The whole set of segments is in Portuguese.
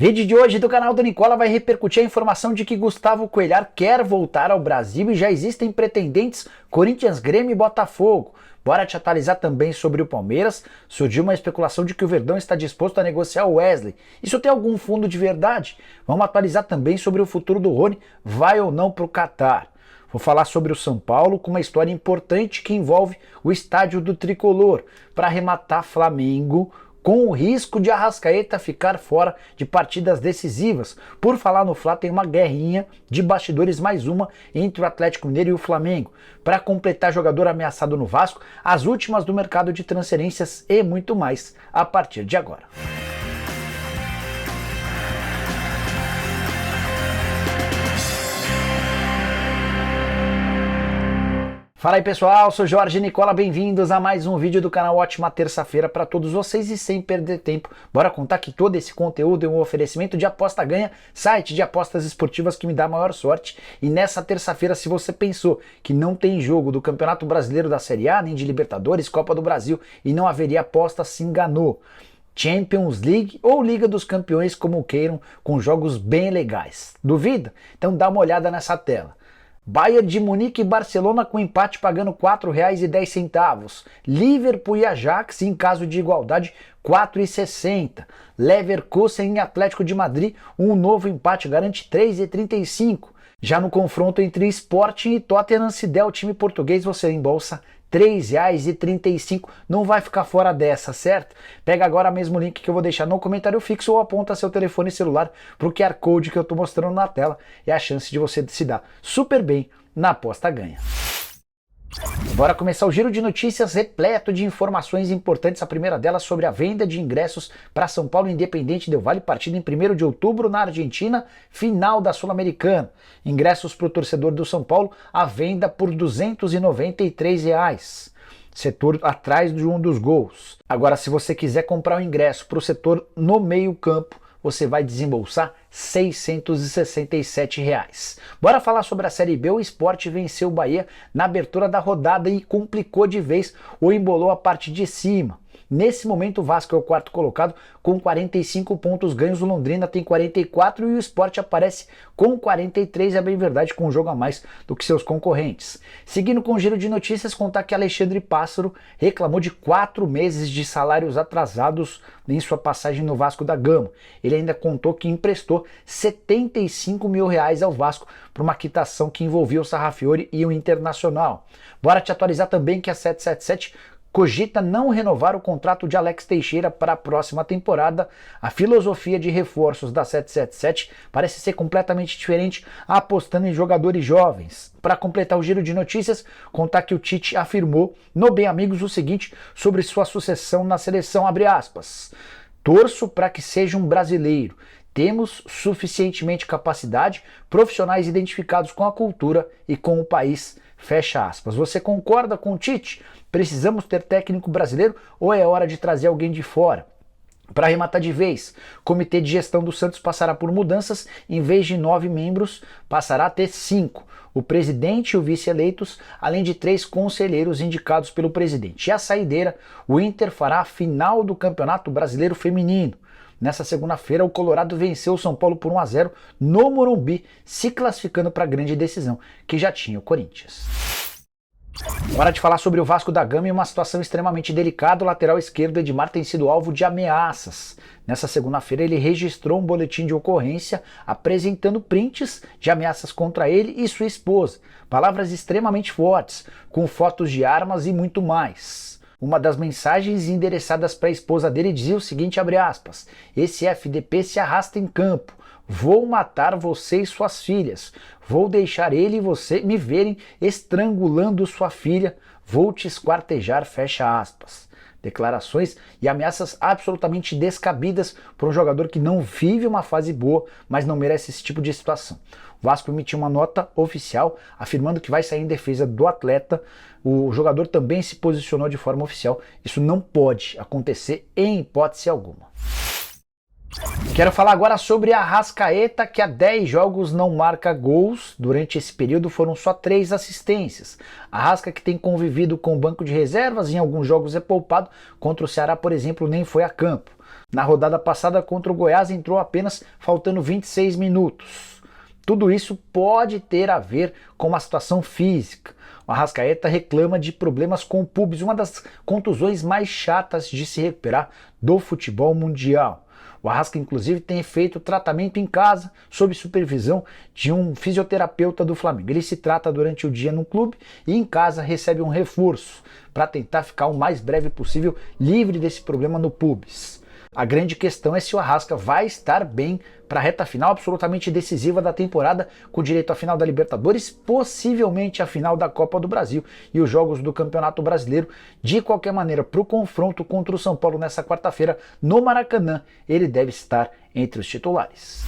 Vídeo de hoje do canal do Nicola vai repercutir a informação de que Gustavo Coelhar quer voltar ao Brasil e já existem pretendentes Corinthians, Grêmio e Botafogo. Bora te atualizar também sobre o Palmeiras. Surgiu uma especulação de que o Verdão está disposto a negociar o Wesley. Isso tem algum fundo de verdade? Vamos atualizar também sobre o futuro do Rony, vai ou não para o Catar. Vou falar sobre o São Paulo com uma história importante que envolve o estádio do Tricolor, para arrematar Flamengo com o risco de Arrascaeta ficar fora de partidas decisivas. Por falar no Fla, tem uma guerrinha de bastidores, mais uma, entre o Atlético Mineiro e o Flamengo. Para completar jogador ameaçado no Vasco, as últimas do mercado de transferências e muito mais a partir de agora. Fala aí pessoal, sou Jorge Nicola, bem-vindos a mais um vídeo do canal. Ótima terça-feira para todos vocês e sem perder tempo, bora contar que todo esse conteúdo é um oferecimento de Aposta Ganha, site de apostas esportivas que me dá a maior sorte. E nessa terça-feira, se você pensou que não tem jogo do Campeonato Brasileiro da Série A, nem de Libertadores, Copa do Brasil e não haveria aposta, se enganou. Champions League ou Liga dos Campeões, como queiram, com jogos bem legais. Duvida? Então dá uma olhada nessa tela. Bayern de Munique e Barcelona com empate pagando R$ 4,10. Liverpool e Ajax em caso de igualdade R$ 4,60. Leverkusen e Atlético de Madrid, um novo empate garante R$ 3,35. Já no confronto entre Sporting e Tottenham, se der o time português, você embolsa R$ 3,35. Não vai ficar fora dessa, certo? Pega agora mesmo o link que eu vou deixar no comentário fixo ou aponta seu telefone celular para o QR Code que eu estou mostrando na tela. É a chance de você se dar super bem na Aposta Ganha. Bora começar o giro de notícias repleto de informações importantes. A primeira delas sobre a venda de ingressos para São Paulo Independente Del Valle, partida em 1º de outubro na Argentina, final da Sul-Americana. Ingressos para o torcedor do São Paulo, à venda por R$ 293. Setor atrás de um dos gols. Agora, se você quiser comprar o ingresso para o setor no meio campo, você vai desembolsar R$ 667. Bora falar sobre a Série B. O Sport venceu o Bahia na abertura da rodada e complicou de vez ou embolou a parte de cima. Nesse momento o Vasco é o quarto colocado com 45 pontos ganhos, o Londrina tem 44 e o Sport aparece com 43, é bem verdade, com um jogo a mais do que seus concorrentes. Seguindo com o giro de notícias, contar que Alexandre Pássaro reclamou de 4 meses de salários atrasados em sua passagem no Vasco da Gama. Ele ainda contou que emprestou R$ 75 mil ao Vasco para uma quitação que envolvia o Sarrafiori e o Internacional. Bora te atualizar também que a 777 cogita não renovar o contrato de Alex Teixeira para a próxima temporada. A filosofia de reforços da 777 parece ser completamente diferente, apostando em jogadores jovens. Para completar o giro de notícias, contar que o Tite afirmou no Bem Amigos o seguinte sobre sua sucessão na seleção, abre aspas: torço para que seja um brasileiro. Temos suficientemente capacidade, profissionais identificados com a cultura e com o país. Fecha aspas. Você concorda com o Tite? Precisamos ter técnico brasileiro ou é hora de trazer alguém de fora? Para arrematar de vez, o Comitê de Gestão do Santos passará por mudanças. Em vez de 9 membros, passará a ter 5. O presidente e o vice eleitos, além de 3 conselheiros indicados pelo presidente. E a saideira, o Inter fará a final do Campeonato Brasileiro Feminino. Nessa segunda-feira, o Colorado venceu o São Paulo por 1-0 no Morumbi, se classificando para a grande decisão, que já tinha o Corinthians. Hora de falar sobre o Vasco da Gama e uma situação extremamente delicada. O lateral esquerdo Edmar tem sido alvo de ameaças. Nessa segunda-feira ele registrou um boletim de ocorrência apresentando prints de ameaças contra ele e sua esposa. Palavras extremamente fortes, com fotos de armas e muito mais. Uma das mensagens endereçadas para a esposa dele dizia o seguinte, abre aspas: esse FDP se arrasta em campo. Vou matar você e suas filhas. Vou deixar ele e você me verem estrangulando sua filha. Vou te esquartejar, fecha aspas. Declarações e ameaças absolutamente descabidas por um jogador que não vive uma fase boa, mas não merece esse tipo de situação. O Vasco emitiu uma nota oficial afirmando que vai sair em defesa do atleta. O jogador também se posicionou de forma oficial. Isso não pode acontecer em hipótese alguma. Quero falar agora sobre a Arrascaeta, que há 10 jogos não marca gols. Durante esse período foram só 3 assistências. A Arrasca, que tem convivido com o banco de reservas, em alguns jogos é poupado. Contra o Ceará, por exemplo, nem foi a campo. Na rodada passada contra o Goiás entrou apenas faltando 26 minutos. Tudo isso pode ter a ver com a situação física. O Arrascaeta reclama de problemas com o pubis, uma das contusões mais chatas de se recuperar do futebol mundial. O Arrasca, inclusive, tem feito tratamento em casa, sob supervisão de um fisioterapeuta do Flamengo. Ele se trata durante o dia no clube e em casa recebe um reforço para tentar ficar o mais breve possível livre desse problema no pubis. A grande questão é se o Arrasca vai estar bem para a reta final absolutamente decisiva da temporada, com direito à final da Libertadores, possivelmente a final da Copa do Brasil e os jogos do Campeonato Brasileiro. De qualquer maneira, para o confronto contra o São Paulo nessa quarta-feira no Maracanã, ele deve estar entre os titulares.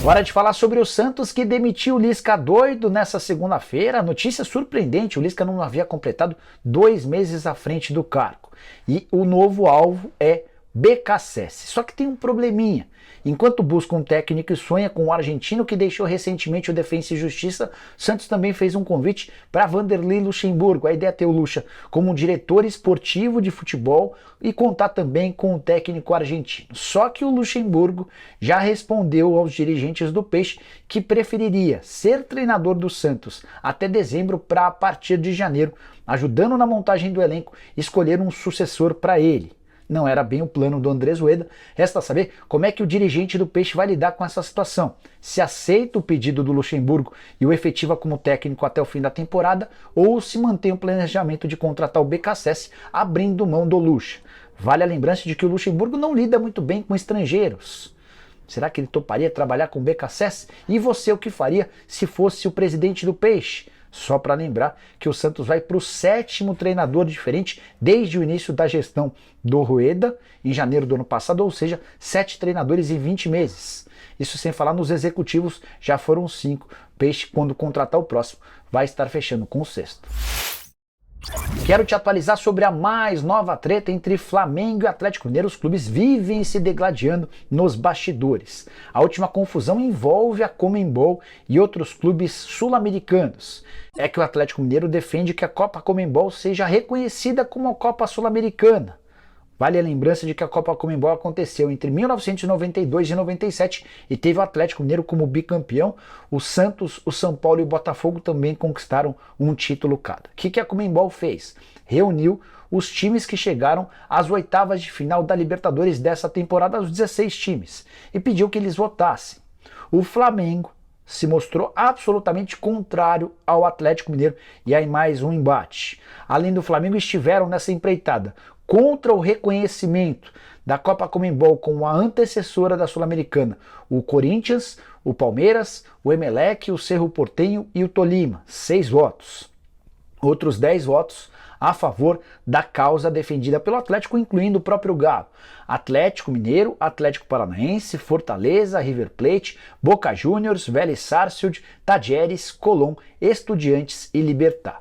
Hora de falar sobre o Santos, que demitiu o Lisca doido nessa segunda-feira. Notícia surpreendente, o Lisca não havia completado 2 meses à frente do cargo. E o novo alvo é BKSS. Só que tem um probleminha. Enquanto busca um técnico e sonha com o argentino que deixou recentemente o Defensa e Justiça, Santos também fez um convite para Vanderlei Luxemburgo. A ideia é ter o Lucha como um diretor esportivo de futebol e contar também com o técnico argentino. Só que o Luxemburgo já respondeu aos dirigentes do Peixe que preferiria ser treinador do Santos até dezembro para, a partir de janeiro, ajudando na montagem do elenco, escolher um sucessor para ele. Não era bem o plano do Andrés Rueda. Resta saber como é que o dirigente do Peixe vai lidar com essa situação. Se aceita o pedido do Luxemburgo e o efetiva como técnico até o fim da temporada, ou se mantém o planejamento de contratar o BKSS abrindo mão do Luxa. Vale a lembrança de que o Luxemburgo não lida muito bem com estrangeiros. Será que ele toparia trabalhar com o BKSS? E você o que faria se fosse o presidente do Peixe? Só para lembrar que o Santos vai para o 7º treinador diferente desde o início da gestão do Rueda, em janeiro do ano passado, ou seja, 7 treinadores em 20 meses. Isso sem falar nos executivos, já foram 5. Peixe, quando contratar o próximo, vai estar fechando com o 6º. Quero te atualizar sobre a mais nova treta entre Flamengo e Atlético Mineiro. Os clubes vivem se degladiando nos bastidores. A última confusão envolve a Conmebol e outros clubes sul-americanos. É que o Atlético Mineiro defende que a Copa Conmebol seja reconhecida como a Copa Sul-Americana. Vale a lembrança de que a Copa Conmebol aconteceu entre 1992 e 97 e teve o Atlético Mineiro como bicampeão. O Santos, o São Paulo e o Botafogo também conquistaram um título cada. O que a Conmebol fez? Reuniu os times que chegaram às oitavas de final da Libertadores dessa temporada, os 16 times, e pediu que eles votassem. O Flamengo se mostrou absolutamente contrário ao Atlético Mineiro e aí mais um embate. Além do Flamengo, estiveram nessa empreitada contra o reconhecimento da Copa Conmebol como a antecessora da Sul-Americana, o Corinthians, o Palmeiras, o Emelec, o Cerro Porteño e o Tolima, 6 votos. Outros 10 votos a favor da causa defendida pelo Atlético, incluindo o próprio Galo. Atlético Mineiro, Atlético Paranaense, Fortaleza, River Plate, Boca Juniors, Vélez Sarsfield, Tajeres, Colón, Estudiantes e Libertad.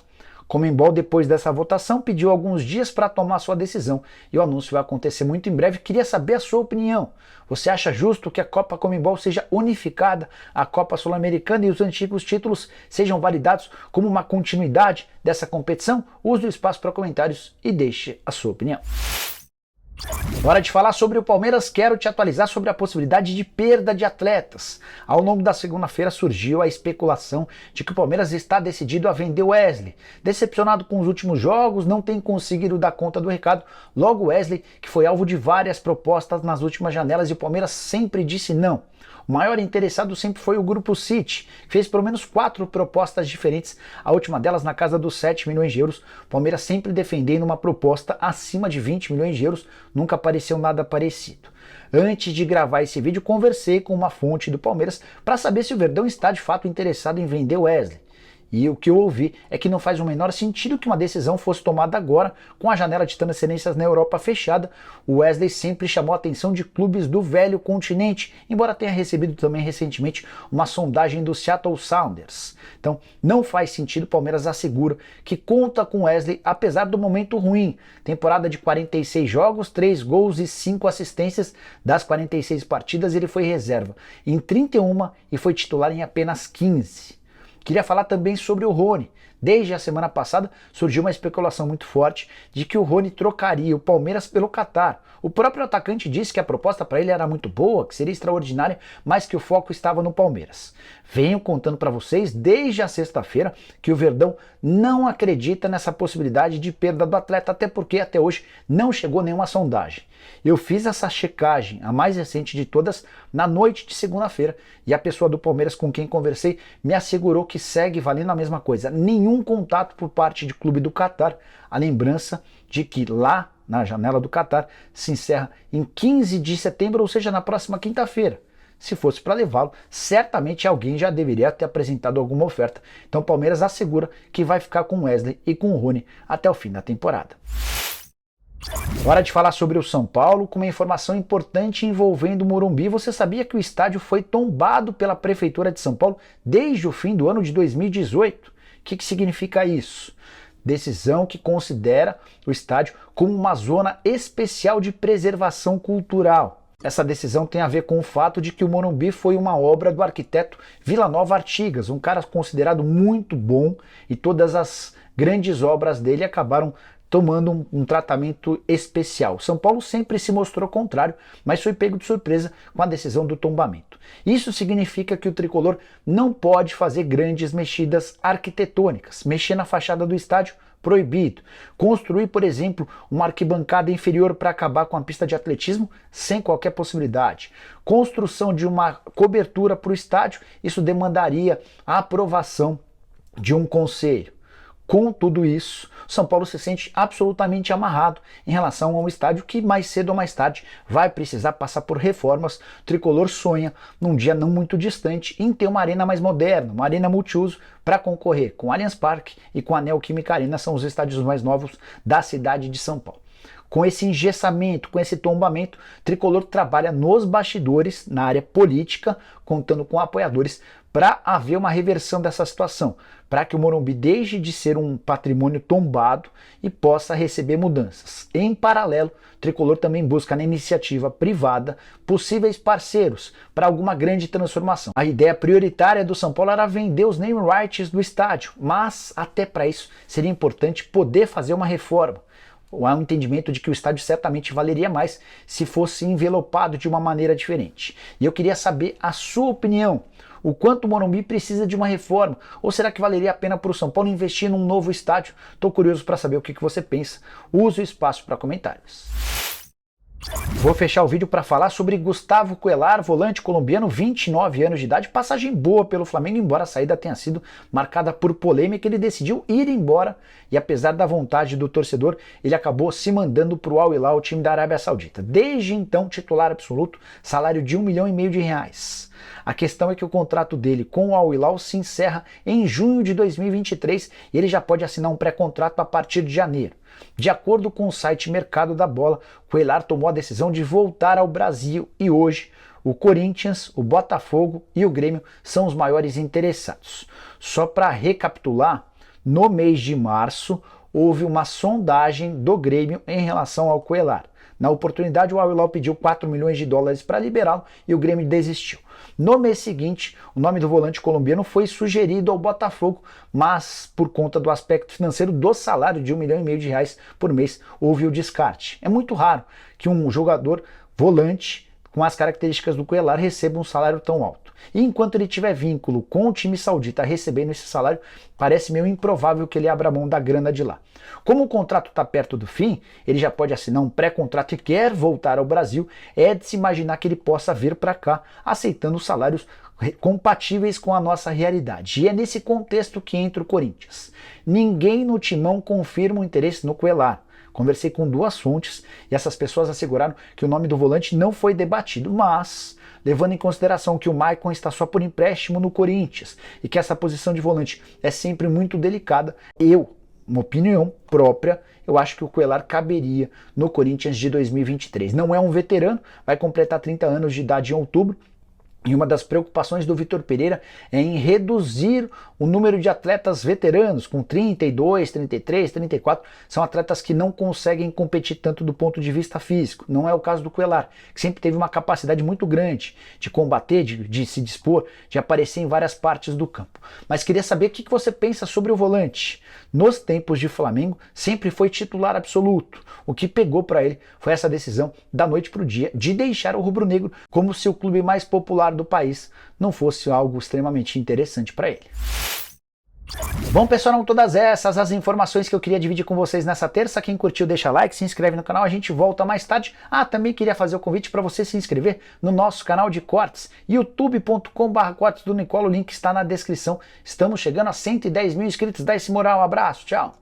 Conmebol, depois dessa votação, pediu alguns dias para tomar sua decisão e o anúncio vai acontecer muito em breve. Queria saber a sua opinião. Você acha justo que a Copa Conmebol seja unificada à Copa Sul-Americana e os antigos títulos sejam validados como uma continuidade dessa competição? Use o espaço para comentários e deixe a sua opinião. Hora de falar sobre o Palmeiras. Quero te atualizar sobre a possibilidade de perda de atletas. Ao longo da segunda-feira surgiu a especulação de que o Palmeiras está decidido a vender o Wesley. Decepcionado com os últimos jogos, não tem conseguido dar conta do recado. Logo Wesley, que foi alvo de várias propostas nas últimas janelas e o Palmeiras sempre disse não. O maior interessado sempre foi o Grupo City, que fez pelo menos 4 propostas diferentes, a última delas na casa dos 7 milhões de euros. O Palmeiras sempre defendendo uma proposta acima de 20 milhões de euros, nunca apareceu nada parecido. Antes de gravar esse vídeo, conversei com uma fonte do Palmeiras para saber se o Verdão está de fato interessado em vender o Wesley. E o que eu ouvi é que não faz o menor sentido que uma decisão fosse tomada agora, com a janela de transferências na Europa fechada. O Wesley sempre chamou a atenção de clubes do velho continente, embora tenha recebido também recentemente uma sondagem do Seattle Sounders. Então não faz sentido. O Palmeiras assegura que conta com Wesley apesar do momento ruim. Temporada de 46 jogos, 3 gols e 5 assistências. Das 46 partidas ele foi reserva em 31 e foi titular em apenas 15. Queria falar também sobre o Rony. Desde a semana passada surgiu uma especulação muito forte de que o Rony trocaria o Palmeiras pelo Catar. O próprio atacante disse que a proposta para ele era muito boa, que seria extraordinária, mas que o foco estava no Palmeiras. Venho contando para vocês desde a sexta-feira que o Verdão não acredita nessa possibilidade de perda do atleta, até porque até hoje não chegou nenhuma sondagem. Eu fiz essa checagem, a mais recente de todas, na noite de segunda-feira, e a pessoa do Palmeiras com quem conversei me assegurou que segue valendo a mesma coisa. Nenhum contato por parte de clube do Catar. A lembrança de que lá na janela do Catar se encerra em 15 de setembro, ou seja, na próxima quinta-feira. Se fosse para levá-lo, certamente alguém já deveria ter apresentado alguma oferta. Então o Palmeiras assegura que vai ficar com o Wesley e com o Rony até o fim da temporada. Hora de falar sobre o São Paulo, com uma informação importante envolvendo o Morumbi. Você sabia que o estádio foi tombado pela Prefeitura de São Paulo desde o fim do ano de 2018? O que significa isso? Decisão que considera o estádio como uma zona especial de preservação cultural. Essa decisão tem a ver com o fato de que o Morumbi foi uma obra do arquiteto Vila Nova Artigas, um cara considerado muito bom, e todas as grandes obras dele acabaram tomando um tratamento especial. São Paulo sempre se mostrou contrário, mas foi pego de surpresa com a decisão do tombamento. Isso significa que o tricolor não pode fazer grandes mexidas arquitetônicas, mexer na fachada do estádio, proibido. Construir, por exemplo, uma arquibancada inferior para acabar com a pista de atletismo, sem qualquer possibilidade. Construção de uma cobertura para o estádio, isso demandaria a aprovação de um conselho. Com tudo isso, São Paulo se sente absolutamente amarrado em relação a um estádio que mais cedo ou mais tarde vai precisar passar por reformas. O tricolor sonha, num dia não muito distante, em ter uma arena mais moderna, uma arena multiuso, para concorrer com o Allianz Parque e com a Neoquímica Arena, são os estádios mais novos da cidade de São Paulo. Com esse engessamento, com esse tombamento, o tricolor trabalha nos bastidores, na área política, contando com apoiadores, para haver uma reversão dessa situação, para que o Morumbi deixe de ser um patrimônio tombado e possa receber mudanças. Em paralelo, o tricolor também busca na iniciativa privada possíveis parceiros para alguma grande transformação. A ideia prioritária do São Paulo era vender os name rights do estádio, mas até para isso seria importante poder fazer uma reforma. Há um entendimento de que o estádio certamente valeria mais se fosse envelopado de uma maneira diferente. E eu queria saber a sua opinião. O quanto o Morumbi precisa de uma reforma? Ou será que valeria a pena para o São Paulo investir num novo estádio? Estou curioso para saber o que você pensa. Use o espaço para comentários. Vou fechar o vídeo para falar sobre Gustavo Cuéllar, volante colombiano, 29 anos de idade, passagem boa pelo Flamengo, embora a saída tenha sido marcada por polêmica. Ele decidiu ir embora e, apesar da vontade do torcedor, ele acabou se mandando para o Al Hilal, o time da Arábia Saudita. Desde então, titular absoluto, salário de R$1,5 milhão. A questão é que o contrato dele com o Al Hilal se encerra em junho de 2023 e ele já pode assinar um pré-contrato a partir de janeiro. De acordo com o site Mercado da Bola, Cuéllar tomou a decisão de voltar ao Brasil e hoje o Corinthians, o Botafogo e o Grêmio são os maiores interessados. Só para recapitular, no mês de março houve uma sondagem do Grêmio em relação ao Cuéllar. Na oportunidade, o Al Hilal pediu $4 milhões para liberá-lo e o Grêmio desistiu. No mês seguinte, o nome do volante colombiano foi sugerido ao Botafogo, mas por conta do aspecto financeiro do salário de R$1,5 milhão por mês, houve o descarte. É muito raro que um jogador volante com as características do Cuéllar receba um salário tão alto. E enquanto ele tiver vínculo com o time saudita recebendo esse salário, parece meio improvável que ele abra mão da grana de lá. Como o contrato está perto do fim, ele já pode assinar um pré-contrato e quer voltar ao Brasil, é de se imaginar que ele possa vir para cá aceitando salários compatíveis com a nossa realidade. E é nesse contexto que entra o Corinthians. Ninguém no timão confirma o interesse no Cuéllar. Conversei com duas fontes e essas pessoas asseguraram que o nome do volante não foi debatido, mas levando em consideração que o Maicon está só por empréstimo no Corinthians e que essa posição de volante é sempre muito delicada, uma opinião própria, eu acho que o Cuéllar caberia no Corinthians de 2023. Não é um veterano, vai completar 30 anos de idade em outubro, E uma das preocupações do Vitor Pereira é em reduzir o número de atletas veteranos, com 32, 33, 34, são atletas que não conseguem competir tanto do ponto de vista físico. Não é o caso do Cuéllar, que sempre teve uma capacidade muito grande de combater, de se dispor, de aparecer em várias partes do campo. Mas queria saber o que você pensa sobre o volante. Nos tempos de Flamengo, sempre foi titular absoluto. O que pegou para ele foi essa decisão da noite para o dia de deixar o rubro-negro como se o clube mais popular do país não fosse algo extremamente interessante para ele. Bom, pessoal, eram todas essas as informações que eu queria dividir com vocês nessa terça. Quem curtiu, deixa like, se inscreve no canal, a gente volta mais tarde. Também queria fazer o convite para você se inscrever no nosso canal de cortes, youtube.com/cortes do Nicola, o link está na descrição. Estamos chegando a 110 mil inscritos, dá esse moral, um abraço, tchau!